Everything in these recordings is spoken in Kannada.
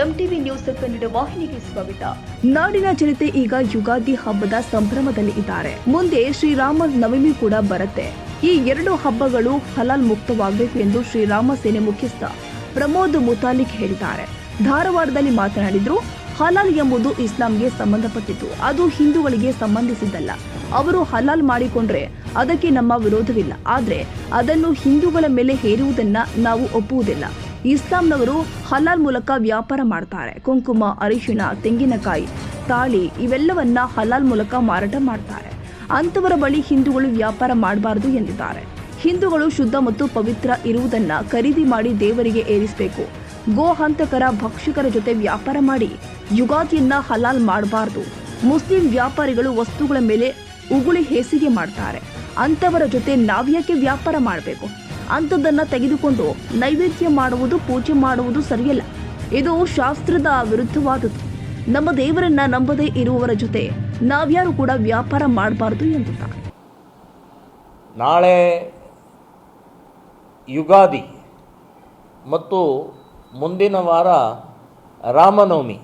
ಎಂಟಿವಿ ನ್ಯೂಸ್ ಕನ್ನಡ ವಾಹಿನಿಗೆ ಸ್ವಾಗತ. ನಾಡಿನ ಜನತೆ ಈಗ ಯುಗಾದಿ ಹಬ್ಬದ ಸಂಭ್ರಮದಲ್ಲಿ ಇದ್ದಾರೆ. ಮುಂದೆ ಶ್ರೀರಾಮ ನವಮಿ ಕೂಡ ಬರುತ್ತೆ. ಈ ಎರಡು ಹಬ್ಬಗಳು ಹಲಾಲ್ ಮುಕ್ತವಾಗಬೇಕು ಎಂದು ಶ್ರೀರಾಮ ಸೇನೆ ಮುಖ್ಯಸ್ಥ ಪ್ರಮೋದ್ ಮುತಾಲಿಕ್ ಹೇಳಿದ್ದಾರೆ. ಧಾರವಾಡದಲ್ಲಿ ಮಾತನಾಡಿದ್ರು. ಹಲಾಲ್ ಎಂಬುದು ಇಸ್ಲಾಂಗೆ ಸಂಬಂಧಪಟ್ಟಿದ್ದು, ಅದು ಹಿಂದೂಗಳಿಗೆ ಸಂಬಂಧಿಸಿದ್ದಲ್ಲ. ಅವರು ಹಲಾಲ್ ಮಾಡಿಕೊಂಡ್ರೆ ಅದಕ್ಕೆ ನಮ್ಮ ವಿರೋಧವಿಲ್ಲ. ಆದ್ರೆ ಅದನ್ನು ಹಿಂದೂಗಳ ಮೇಲೆ ಹೇರುವುದನ್ನ ನಾವು ಒಪ್ಪುವುದಿಲ್ಲ. ಇಸ್ಲಾಂನವರು ಹಲಾಲ್ ಮೂಲಕ ವ್ಯಾಪಾರ ಮಾಡ್ತಾರೆ. ಕುಂಕುಮ, ಅರಿಶಿಣ, ತೆಂಗಿನಕಾಯಿ, ತಾಳಿ ಇವೆಲ್ಲವನ್ನ ಹಲಾಲ್ ಮೂಲಕ ಮಾರಾಟ ಮಾಡ್ತಾರೆ. ಅಂತವರ ಬಳಿ ಹಿಂದೂಗಳು ವ್ಯಾಪಾರ ಮಾಡಬಾರದು ಎಂದಿದ್ದಾರೆ. ಹಿಂದೂಗಳು ಶುದ್ಧ ಮತ್ತು ಪವಿತ್ರ ಇರುವುದನ್ನ ಖರೀದಿ ಮಾಡಿ ದೇವರಿಗೆ ಏರಿಸಬೇಕು. ಗೋ ಹಂತಕರ, ಭಕ್ಷಕರ ಜೊತೆ ವ್ಯಾಪಾರ ಮಾಡಿ ಯುಗಾದಿಯನ್ನ ಹಲಾಲ್ ಮಾಡಬಾರದು. ಮುಸ್ಲಿಂ ವ್ಯಾಪಾರಿಗಳು ವಸ್ತುಗಳ ಮೇಲೆ ಉಗುಳಿ ಹೇಸಿಗೆ ಮಾಡ್ತಾರೆ. ಅಂತವರ ಜೊತೆ ನಾವ್ಯಾಕೆ ವ್ಯಾಪಾರ ಮಾಡಬೇಕು? ಅಂಥದ್ದನ್ನ ತೆಗೆದುಕೊಂಡು ನೈವೇದ್ಯ ಮಾಡುವುದು, ಪೂಜೆ ಮಾಡುವುದು ಸರಿಯಲ್ಲ. ಇದು ಶಾಸ್ತ್ರದ ವಿರುದ್ಧವಾದುದು. ನಮ್ಮ ದೇವರನ್ನ ನಂಬದೇ ಇರುವವರ ಜೊತೆ ನಾವ್ಯಾರು ಕೂಡ ವ್ಯಾಪಾರ ಮಾಡಬಾರದು ಎಂದಿದ್ದಾರೆ. ನಾಳೆ ಯುಗಾದಿ ಮತ್ತು ಮುಂದಿನ ವಾರ ರಾಮನವಮಿ,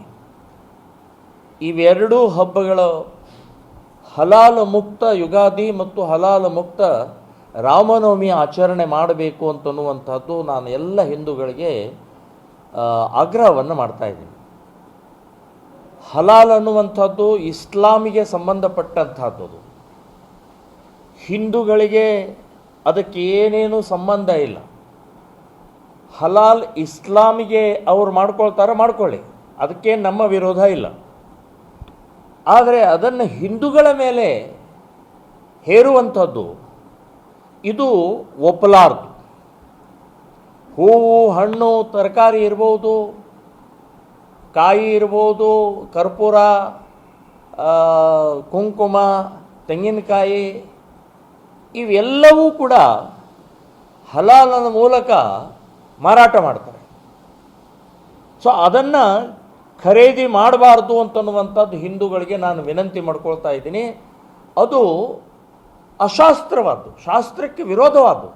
ಇವೆರಡೂ ಹಬ್ಬಗಳು ಹಲಾಲ ಮುಕ್ತ ಯುಗಾದಿ ಮತ್ತು ಹಲಾಲ ಮುಕ್ತ ರಾಮನವಮಿ ಆಚರಣೆ ಮಾಡಬೇಕು ಅಂತನ್ನುವಂಥದ್ದು ನಾನು ಎಲ್ಲ ಹಿಂದೂಗಳಿಗೆ ಆಗ್ರಹವನ್ನು ಮಾಡ್ತಾಯಿದ್ದೀನಿ. ಹಲಾಲ್ ಅನ್ನುವಂಥದ್ದು ಇಸ್ಲಾಮಿಗೆ ಸಂಬಂಧಪಟ್ಟಂಥದ್ದು. ಹಿಂದೂಗಳಿಗೆ ಅದಕ್ಕೆ ಏನೇನು ಸಂಬಂಧ ಇಲ್ಲ. ಹಲಾಲ್ ಇಸ್ಲಾಮಿಗೆ ಅವ್ರು ಮಾಡ್ಕೊಳ್ಳಿ, ಅದಕ್ಕೆ ನಮ್ಮ ವಿರೋಧ ಇಲ್ಲ. ಆದರೆ ಅದನ್ನು ಹಿಂದೂಗಳ ಮೇಲೆ ಹೇರುವಂಥದ್ದು ಇದು ಒಪ್ಪಲಾರದು. ಹೂವು, ಹಣ್ಣು, ತರಕಾರಿ ಇರ್ಬೋದು, ಕಾಯಿ ಇರ್ಬೋದು, ಕರ್ಪೂರ, ಕುಂಕುಮ, ತೆಂಗಿನಕಾಯಿ ಇವೆಲ್ಲವೂ ಕೂಡ ಹಲಾಲನ ಮೂಲಕ ಮಾರಾಟ ಮಾಡ್ತಾರೆ. ಸೊ ಅದನ್ನು ಖರೀದಿ ಮಾಡಬಾರ್ದು ಅಂತನ್ನುವಂಥದ್ದು ಹಿಂದೂಗಳಿಗೆ ನಾನು ವಿನಂತಿ ಮಾಡ್ಕೊಳ್ತಾ ಇದ್ದೀನಿ. ಅದು ಅಶಾಸ್ತ್ರವಾದ್ದು, ಶಾಸ್ತ್ರಕ್ಕೆ ವಿರೋಧವಾದ್ದು,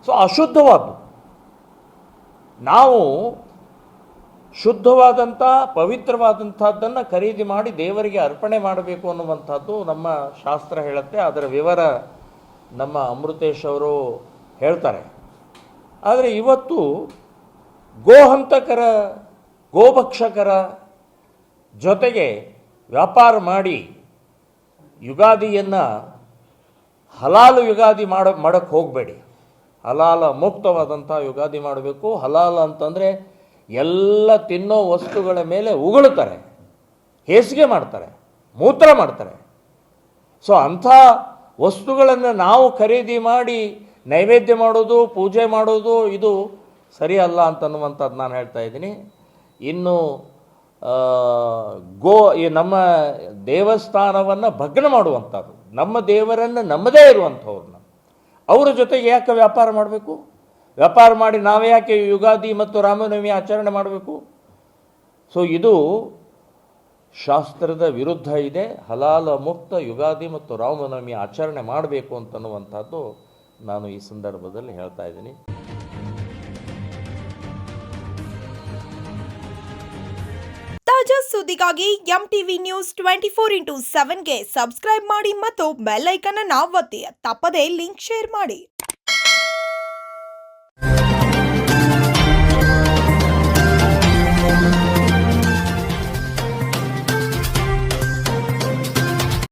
ಸೊ ಅಶುದ್ಧವಾದ್ದು. ನಾವು ಶುದ್ಧವಾದಂಥ ಪವಿತ್ರವಾದಂಥದ್ದನ್ನು ಖರೀದಿ ಮಾಡಿ ದೇವರಿಗೆ ಅರ್ಪಣೆ ಮಾಡಬೇಕು ಅನ್ನುವಂಥದ್ದು ನಮ್ಮ ಶಾಸ್ತ್ರ ಹೇಳುತ್ತೆ. ಅದರ ವಿವರ ನಮ್ಮ ಅಮೃತೇಶ್ ಅವರು ಹೇಳ್ತಾರೆ. ಆದರೆ ಇವತ್ತು ಗೋಹಂತಕರ, ಗೋಭಕ್ಷಕರ ಜೊತೆಗೆ ವ್ಯಾಪಾರ ಮಾಡಿ ಯುಗಾದಿಯನ್ನು ಹಲಾಲು ಯುಗಾದಿ ಮಾಡಕ್ಕೆ ಹೋಗಬೇಡಿ. ಹಲಾಲ ಮುಕ್ತವಾದಂಥ ಯುಗಾದಿ ಮಾಡಬೇಕು. ಹಲಾಲ ಅಂತಂದರೆ ಎಲ್ಲ ತಿನ್ನೋ ವಸ್ತುಗಳ ಮೇಲೆ ಉಗುಳುತ್ತಾರೆ, ಹೇಸಿಗೆ ಮಾಡ್ತಾರೆ, ಮೂತ್ರ ಮಾಡ್ತಾರೆ. ಸೊ ಅಂಥ ವಸ್ತುಗಳನ್ನು ನಾವು ಖರೀದಿ ಮಾಡಿ ನೈವೇದ್ಯ ಮಾಡೋದು, ಪೂಜೆ ಮಾಡೋದು ಇದು ಸರಿಯಲ್ಲ ಅಂತನ್ನುವಂಥದ್ದು ನಾನು ಹೇಳ್ತಾ ಇದ್ದೀನಿ. ಇನ್ನು ನಮ್ಮ ದೇವಸ್ಥಾನವನ್ನು ಭಗ್ನ ಮಾಡುವಂಥದ್ದು, ನಮ್ಮ ದೇವರನ್ನು ನಮ್ಮದೇ ಇರುವಂಥವ್ರನ್ನ ಅವರ ಜೊತೆಗೆ ಯಾಕೆ ವ್ಯಾಪಾರ ಮಾಡಬೇಕು? ವ್ಯಾಪಾರ ಮಾಡಿ ನಾವೇ ಯಾಕೆ ಯುಗಾದಿ ಮತ್ತು ರಾಮನವಮಿ ಆಚರಣೆ ಮಾಡಬೇಕು? ಸೊ ಇದು ಶಾಸ್ತ್ರದ ವಿರುದ್ಧ ಇದೆ. ಹಲಾಲ ಮುಕ್ತ ಯುಗಾದಿ ಮತ್ತು ರಾಮನವಮಿ ಆಚರಣೆ ಮಾಡಬೇಕು ಅಂತನ್ನುವಂಥದ್ದು ನಾನು ಈ ಸಂದರ್ಭದಲ್ಲಿ ಹೇಳ್ತಾ ಇದ್ದೀನಿ. ತಾಜಾ ಸುದ್ದಿಗಾಗಿ ಎಂಟಿವಿ ನ್ಯೂಸ್ 24x7ಗೆ ಸಬ್ಸ್ಕ್ರೈಬ್ ಮಾಡಿ ಮತ್ತು ಬೆಲ್ ಐಕಾನ್ ಅನ್ನು ಒತ್ತಿ. ತಪ್ಪದೇ ಲಿಂಕ್ ಶೇರ್ ಮಾಡಿ.